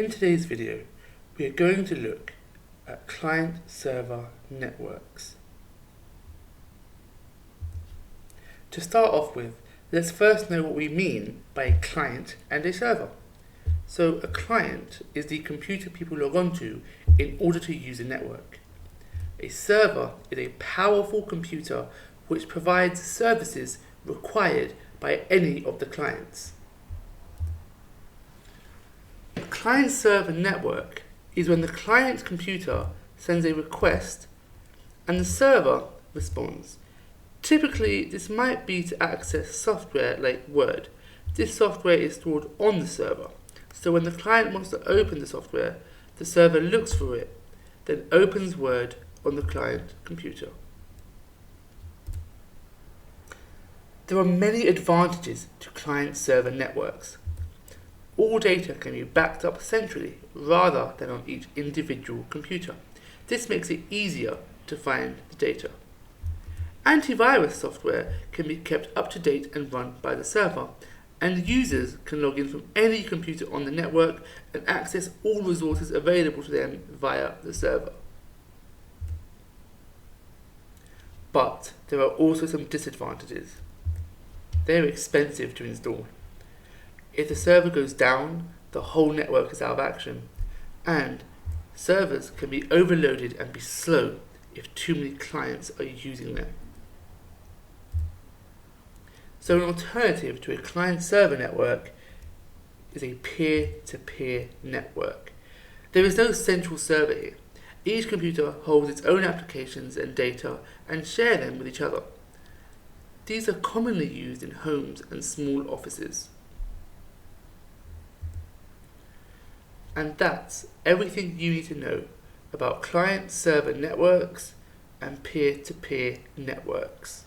In today's video, we are going to look at client-server networks. To start off with, let's first know what we mean by a client and a server. So a client is the computer people log onto in order to use a network. A server is a powerful computer which provides services required by any of the clients. A client-server network is when the client computer sends a request and the server responds. Typically, this might be to access software like Word. This software is stored on the server, so when the client wants to open the software, the server looks for it, then opens Word on the client computer. There are many advantages to client-server networks. All data can be backed up centrally rather than on each individual computer. This makes it easier to find the data. Antivirus software can be kept up to date and run by the server, and users can log in from any computer on the network and access all resources available to them via the server. But there are also some disadvantages. They're expensive to install. If the server goes down, the whole network is out of action, and servers can be overloaded and be slow if too many clients are using them. So an alternative to a client-server network is a peer-to-peer network. There is no central server here. Each computer holds its own applications and data and share them with each other. These are commonly used in homes and small offices. And that's everything you need to know about client-server networks and peer-to-peer networks.